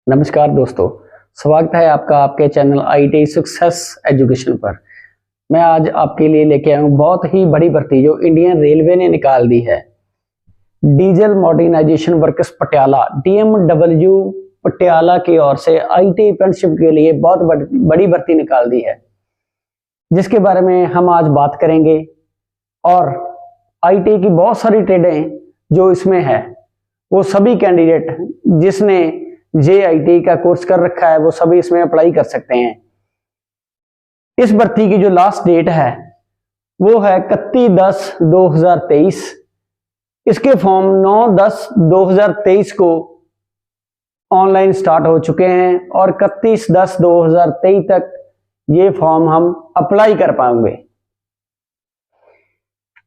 नमस्कार दोस्तों, स्वागत है आपका आपके चैनल आईटी सक्सेस एजुकेशन पर। मैं आज आपके लिए लेके आया हूँ बहुत ही बड़ी भर्ती जो इंडियन रेलवे ने निकाल दी है। Diesel modernisation workers Patiala DMW Patiala की ओर से आईटी अप्रेंटिसशिप के लिए बहुत बड़ी भर्ती निकाल दी है, जिसके बारे में हम आज बात करेंगे। और आईटी की बहुत सारी ट्रेडें जो इसमें है, वो सभी कैंडिडेट जिसने JIT का कोर्स कर रखा है वो सभी इसमें अप्लाई कर सकते हैं। इस भर्ती की जो लास्ट डेट है वो है 31/10/2023। इसके फॉर्म 9/10/2023 को ऑनलाइन स्टार्ट हो चुके हैं और 31/10/2023 तक ये फॉर्म हम अप्लाई कर पाएंगे।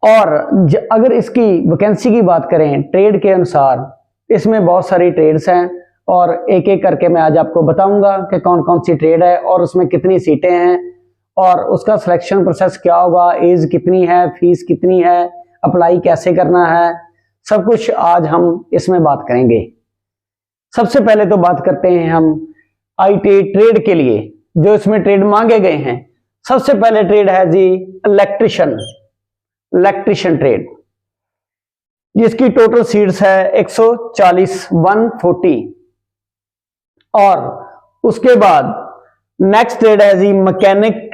और अगर इसकी वैकेंसी की बात करें ट्रेड के अनुसार, इसमें बहुत सारी ट्रेड्स हैं और एक एक करके मैं आज आपको बताऊंगा कि कौन कौन सी ट्रेड है और उसमें कितनी सीटें हैं और उसका सिलेक्शन प्रोसेस क्या होगा, एज कितनी है, फीस कितनी है, अप्लाई कैसे करना है, सब कुछ आज हम इसमें बात करेंगे। सबसे पहले तो बात करते हैं हम आईटी ट्रेड के लिए जो इसमें ट्रेड मांगे गए हैं। सबसे पहले ट्रेड है जी इलेक्ट्रिशियन ट्रेड, जिसकी टोटल सीट्स है 140 और उसके बाद नेक्स्ट ट्रेड है जी मैकेनिक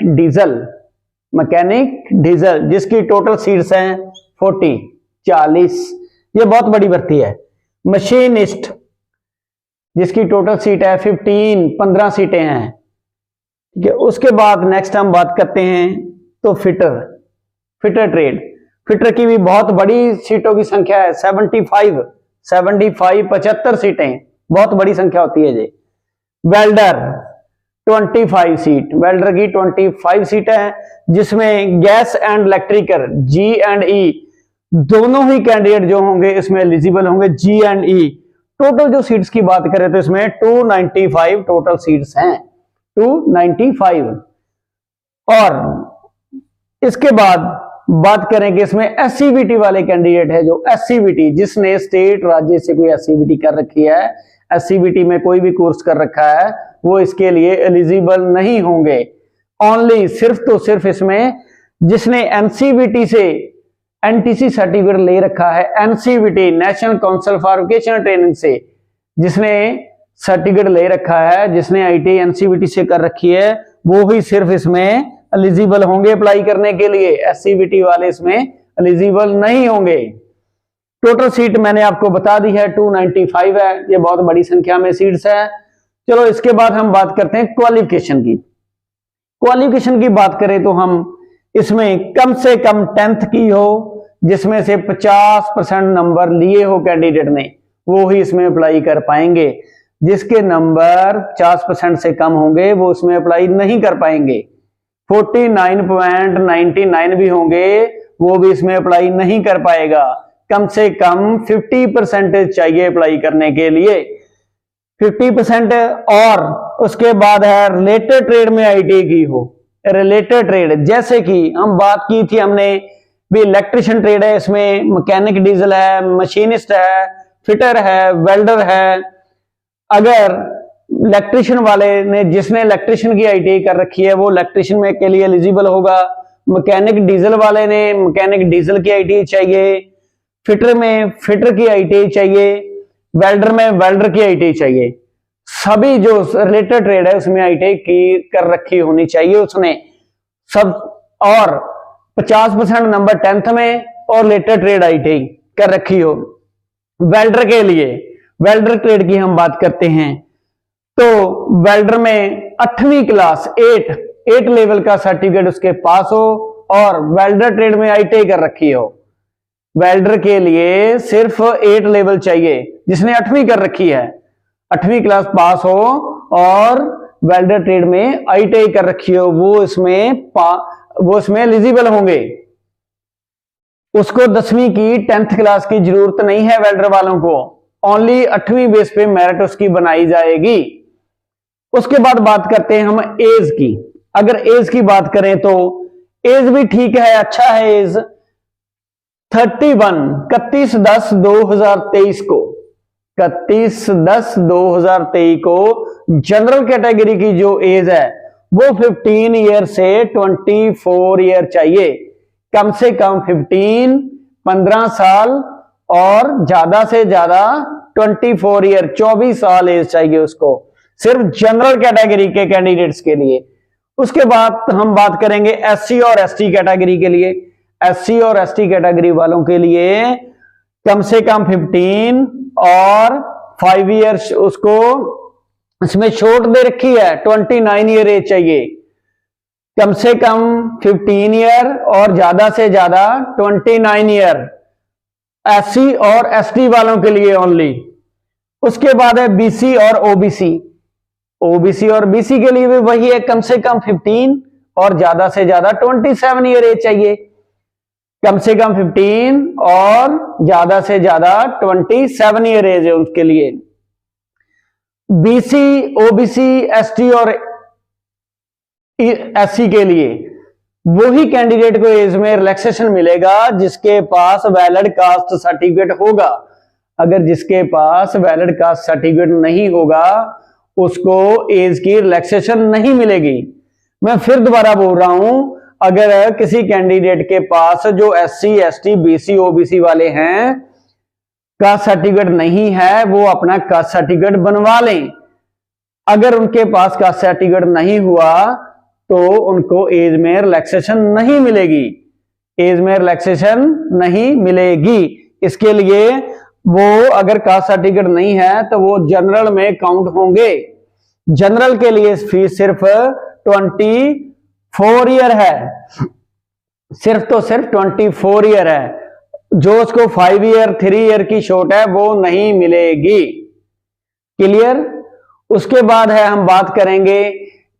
डीजल जिसकी टोटल सीट्स हैं 40। ये बहुत बड़ी भर्ती है। मशीनिस्ट जिसकी टोटल सीट है 15 सीटें हैं। ठीक है, उसके बाद नेक्स्ट हम बात करते हैं तो फिटर ट्रेड। फिटर की भी बहुत बड़ी सीटों की संख्या है, 75 75 सीटें, बहुत बड़ी संख्या होती है जी। वेल्डर 25 सीट, वेल्डर की 25 सीटें हैं, जिसमें गैस एंड इलेक्ट्रिकल G&E दोनों ही कैंडिडेट जो होंगे इसमें एलिजिबल होंगे। G&E टोटल जो सीट्स की बात करें तो इसमें 295 टोटल सीट्स हैं, 295। और इसके बाद बात करें कि इसमें SCVT वाले कैंडिडेट है, जो SCVT जिसने स्टेट राज्य से कोई SCVT कर रखी है, SCVT में कोई भी कोर्स कर रखा है, वो इसके लिए एलिजिबल नहीं होंगे। ओनली सिर्फ तो सिर्फ इसमें जिसने NCVT से NTC सर्टिफिकेट ले रखा है, NCVT national council for vocational training से जिसने सर्टिफिकेट ले रखा है, जिसने ITI NCVT से कर रखी है, वो ही सिर्फ इसमें एलिजिबल होंगे अप्लाई करने के लिए। SCVT वाले इसमें एलिजिबल नहीं होंगे। टोटल सीट मैंने आपको बता दी है 295 है, ये बहुत बड़ी संख्या में सीट्स है। चलो इसके बाद हम बात करते हैं क्वालिफिकेशन की। क्वालिफिकेशन की बात करें तो हम इसमें कम से कम 10th की हो, जिसमें से 50% नंबर लिए हो कैंडिडेट ने, वो ही इसमें अप्लाई कर पाएंगे। जिसके नंबर 50% से कम होंगे वो इसमें अप्लाई नहीं कर पाएंगे। 49.99 भी होंगे वो भी इसमें अप्लाई नहीं कर पाएगा। कम से कम 50% चाहिए अप्लाई करने के लिए, 50%। और उसके बाद है रिलेटेड ट्रेड में ITI की हो। रिलेटेड ट्रेड जैसे कि हम बात की थी हमने भी, इलेक्ट्रिशियन ट्रेड है, इसमें मैकेनिक डीजल है, मशीनिस्ट है, फिटर है, वेल्डर है। अगर इलेक्ट्रिशियन वाले ने जिसने इलेक्ट्रिशियन की ITI कर रखी है वो इलेक्ट्रिशियन में के लिए एलिजिबल होगा। मैकेनिक डीजल वाले ने मैकेनिक डीजल की ITI चाहिए, फिटर में फिटर की ITI चाहिए, वेल्डर में वेल्डर की ITI चाहिए। सभी जो रिलेटेड ट्रेड है उसमें ITI की कर रखी होनी चाहिए उसने सब। और 50% नंबर 10th में और रिलेटेड ट्रेड ITI कर रखी हो। वेल्डर के लिए वेल्डर ट्रेड की हम बात करते हैं तो वेल्डर में 8वीं क्लास 8 लेवल का सर्टिफिकेट उसके पास हो और वेल्डर ट्रेड में ITI कर रखी हो। वेल्डर के लिए सिर्फ 8 लेवल चाहिए, जिसने 8वीं कर रखी है, 8वीं क्लास पास हो और वेल्डर ट्रेड में ITI कर रखी हो, वो इसमें एलिजिबल होंगे। उसको 10वीं की 10th क्लास की जरूरत नहीं है वेल्डर वालों को, ओनली 8वीं बेस पे मेरिट उसकी बनाई जाएगी। उसके बाद बात करते हैं हम एज की। अगर एज की बात करें तो एज भी ठीक है, अच्छा है एज। 31/10/2023 को 31/10/2023 को जनरल कैटेगरी की जो एज है वो 15 ईयर से 24 ईयर चाहिए। कम से कम 15 साल और ज्यादा से ज्यादा 24 ईयर 24 साल एज चाहिए उसको, सिर्फ जनरल कैटेगरी के कैंडिडेट्स के लिए। उसके बाद हम बात करेंगे एससी और एसटी कैटेगरी के लिए। एससी और एसटी कैटेगरी वालों के लिए कम से कम 15 और 5 ईयर्स उसको इसमें छूट दे रखी है, 29 ईयर एज चाहिए। कम से कम 15 ईयर और ज्यादा से ज्यादा 29 ईयर एससी और एसटी वालों के लिए ओनली। उसके बाद है बीसी और ओबीसी। ओबीसी और बीसी के लिए भी वही है, कम से कम 15 और ज्यादा से ज्यादा 27 ईयर एज चाहिए। कम से कम 15 और ज्यादा से ज्यादा 27 ईयर एज है उसके लिए। बीसी, ओबीसी, एसटी और एससी के लिए वही कैंडिडेट को एज में रिलैक्सेशन मिलेगा जिसके पास वैलिड कास्ट सर्टिफिकेट होगा। अगर जिसके पास वैलिड कास्ट सर्टिफिकेट नहीं होगा उसको एज की रिलैक्सेशन नहीं मिलेगी। मैं फिर दोबारा बोल रहा हूं, अगर किसी कैंडिडेट के पास जो एससी, एसटी, बीसी, ओबीसी वाले हैं कास्ट सर्टिफिकेट नहीं है, वो अपना कास्ट सर्टिफिकेट बनवा लें। अगर उनके पास कास्ट सर्टिफिकेट नहीं हुआ तो उनको एज में रिलैक्सेशन नहीं मिलेगी, एज में रिलैक्सेशन नहीं मिलेगी। इसके लिए वो अगर कास्ट सर्टिफिकेट नहीं है तो वो जनरल में काउंट होंगे। जनरल के लिए फीस सिर्फ 24 ईयर है, सिर्फ तो सिर्फ 24 ईयर है। जो उसको 5 ईयर 3 ईयर की छूट है वो नहीं मिलेगी। क्लियर। उसके बाद है हम बात करेंगे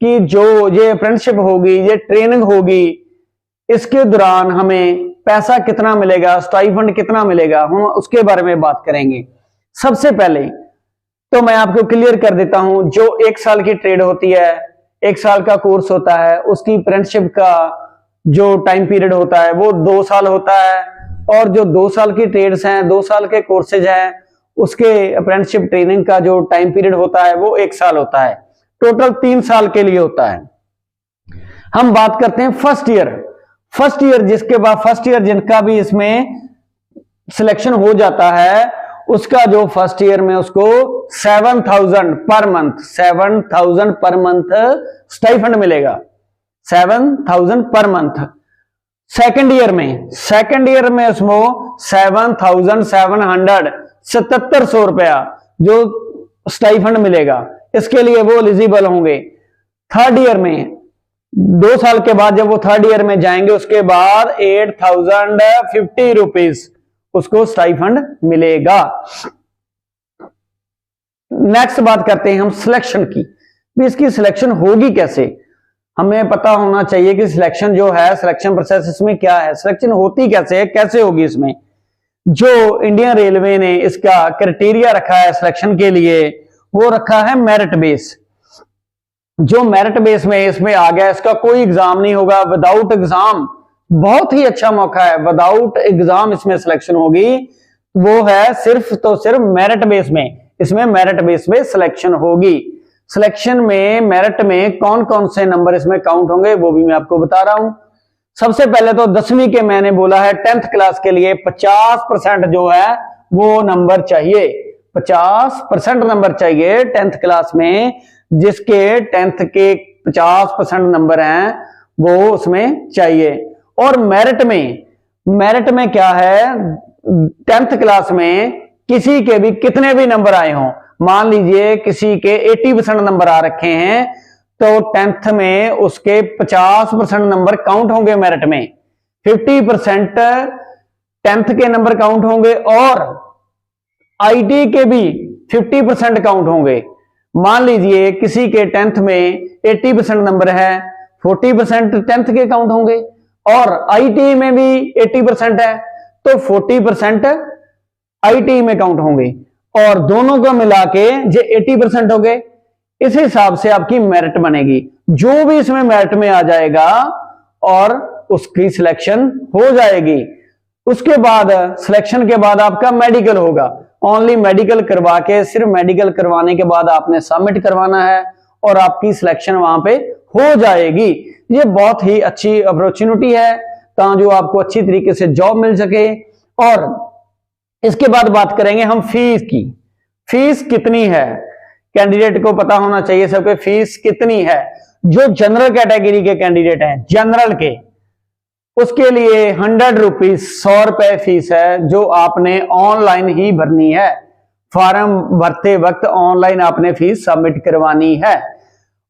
कि जो ये अप्रेंटिसशिप होगी, ये ट्रेनिंग होगी, इसके दौरान हमें पैसा कितना मिलेगा, स्टाइफंड कितना मिलेगा, हम उसके बारे में बात करेंगे। सबसे पहले तो मैं आपको क्लियर कर देता हूं, जो 1 साल की ट्रेड होती है, 1 साल का कोर्स होता है, उसकी अप्रेंटिसशिप का जो टाइम पीरियड होता है वो 2 साल होता है। और जो 2 साल की ट्रेड्स हैं, 2 साल के कोर्सेज हैं, उसके अप्रेंटिसशिप ट्रेनिंग का जो टाइम पीरियड होता है वो 1 साल होता है। टोटल 3 साल के लिए होता है। हम बात करते हैं फर्स्ट ईयर। फर्स्ट ईयर जिसके बाद फर्स्ट ईयर जिनका भी इसमें सिलेक्शन हो जाता है, उसका जो फर्स्ट ईयर में उसको 7,000 per month, 7,000 per month stipend मिलेगा, 7,000 पर मंथ। सेकंड ईयर में उसको 7,700 7700 रुपया जो स्टाइफंड मिलेगा, इसके लिए वो एलिजिबल होंगे। थर्ड ईयर में 2 साल के बाद जब वो थर्ड ईयर में जाएंगे उसके बाद 8,050 रुपीज उसको स्टाइफंड मिलेगा। नेक्स्ट बात करते हैं हम सिलेक्शन की। इसकी सिलेक्शन होगी कैसे, हमें पता होना चाहिए कि सिलेक्शन जो है, सिलेक्शन प्रोसेस इसमें क्या है, सिलेक्शन होती कैसे है, कैसे होगी। इसमें जो इंडियन रेलवे ने इसका क्राइटेरिया रखा है सिलेक्शन के लिए वो रखा है मेरिट बेस। जो मेरिट बेस में इसमें आ गया, इसका कोई एग्जाम नहीं होगा, विदाउट एग्जाम। बहुत ही अच्छा मौका है, विदाउट एग्जाम इसमें सिलेक्शन होगी। वो है सिर्फ तो सिर्फ मेरिट बेस में, इसमें मेरिट बेस में सिलेक्शन होगी। सिलेक्शन में मेरिट में कौन कौन से नंबर इसमें काउंट होंगे वो भी मैं आपको बता रहा हूं। सबसे पहले तो 10वीं के मैंने बोला है 10th क्लास के लिए 50% जो है वो नंबर चाहिए, 50% नंबर चाहिए 10th क्लास में। जिसके 10th के 50% नंबर हैं वो उसमें चाहिए। और मेरिट में क्या है, 10th क्लास में किसी के भी कितने भी नंबर आए हों, मान लीजिए किसी के 80% नंबर आ रखे हैं तो 10th में उसके 50% नंबर काउंट होंगे मेरिट में, 50% 10th के नंबर काउंट होंगे और आईटी के भी 50% काउंट होंगे। मान लीजिए किसी के 10th में 80% नंबर है, 40% 10th के काउंट होंगे और आईटी में भी 80% है तो 40% आईटी में काउंट होंगे और दोनों को मिला के जो 80% हो गए, इस हिसाब से आपकी मेरिट बनेगी। जो भी इसमें मेरिट में आ जाएगा और उसकी सिलेक्शन हो जाएगी। उसके बाद सिलेक्शन के बाद आपका मेडिकल होगा। ओनली मेडिकल करवा के, सिर्फ मेडिकल करवाने के बाद आपने सबमिट करवाना है और आपकी सिलेक्शन वहां पे हो जाएगी। ये बहुत ही अच्छी अपॉर्चुनिटी है ताकि आपको अच्छी तरीके से जॉब मिल सके। और इसके बाद बात करेंगे हम फीस की। फीस कितनी है, कैंडिडेट को पता होना चाहिए सबके फीस कितनी है। जो जनरल कैटेगरी के कैंडिडेट हैं, जनरल के, उसके लिए 100 रुपीज, 100 रुपए फीस है जो आपने ऑनलाइन ही भरनी है। फॉर्म भरते वक्त ऑनलाइन आपने फीस सबमिट करवानी है।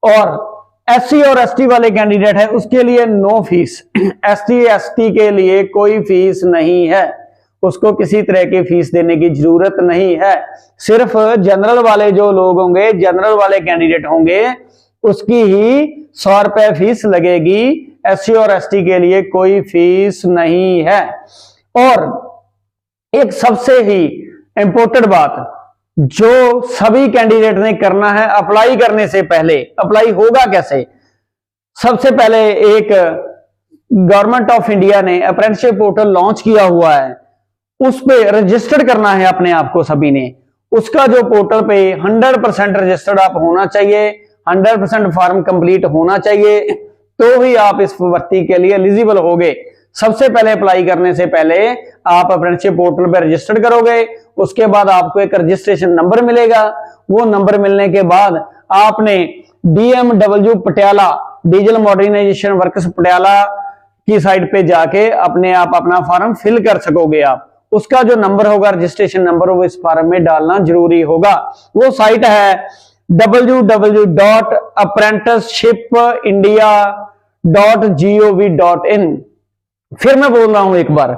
और एससी और एसटी वाले कैंडिडेट है उसके लिए नो फीस। एससी एसटी के लिए कोई फीस नहीं है, उसको किसी तरह की फीस देने की जरूरत नहीं है। सिर्फ जनरल वाले जो लोग होंगे, जनरल वाले कैंडिडेट होंगे, उसकी ही 100 रुपए फीस लगेगी। एससी और एसटी के लिए कोई फीस नहीं है। और एक सबसे ही इंपॉर्टेंट बात जो सभी कैंडिडेट ने करना है अप्लाई करने से पहले, अप्लाई होगा कैसे? सबसे पहले एक गवर्नमेंट ऑफ इंडिया ने अप्रेंटिसशिप पोर्टल लॉन्च किया हुआ है, उस पे रजिस्टर्ड करना है अपने आप को सभी ने। उसका जो पोर्टल पे 100% रजिस्टर्ड आप होना चाहिए, 100% फॉर्म कंप्लीट होना चाहिए, तो ही आप इस भर्ती के लिए एलिजिबल होगे। सबसे पहले अप्लाई करने से पहले आप अप्रेंटिसशिप पोर्टल पे रजिस्टर्ड करोगे, उसके बाद आपको एक रजिस्ट्रेशन नंबर मिलेगा। वो नंबर मिलने के बाद आपने DMW Patiala, diesel modernisation works Patiala की साइट पे जाके अपने आप अपना फॉर्म फिल कर सकोगे। आप उसका जो नंबर होगा, रजिस्ट्रेशन नंबर, वो इस फॉर्म में डालना जरूरी होगा। वो साइट है www.apprenticeshipindia.gov.in। फिर मैं बोल रहा हूं एक बार,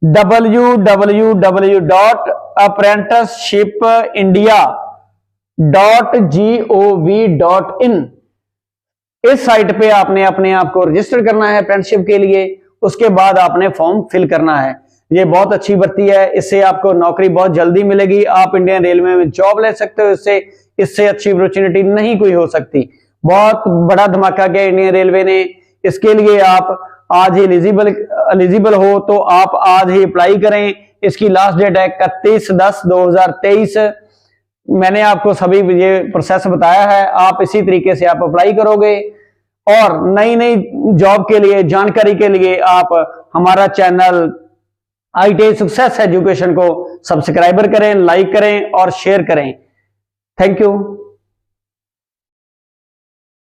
www.apprenticeshipindia.gov.in। इस साइट पे आपने अपने आप को रजिस्टर करना है अप्रेंटिसशिप के लिए, उसके बाद आपने फॉर्म फिल करना है। ये बहुत अच्छी भर्ती है, इससे आपको नौकरी बहुत जल्दी मिलेगी, आप इंडियन रेलवे में जॉब ले सकते हो। इससे अच्छी अपॉर्चुनिटी नहीं कोई हो सकती। बहुत बड़ा धमाका किया इंडियन रेलवे ने। इसके लिए आप आज ही एलिजिबल हो तो आप आज ही अप्लाई करें। इसकी लास्ट डेट है 31/10/2023। मैंने आपको सभी ये प्रोसेस बताया है, आप इसी तरीके से आप अप्लाई करोगे। और नई नई जॉब के लिए, जानकारी के लिए आप हमारा चैनल ITI सक्सेस एजुकेशन को सब्सक्राइबर करें, लाइक करें और शेयर करें। Thank you.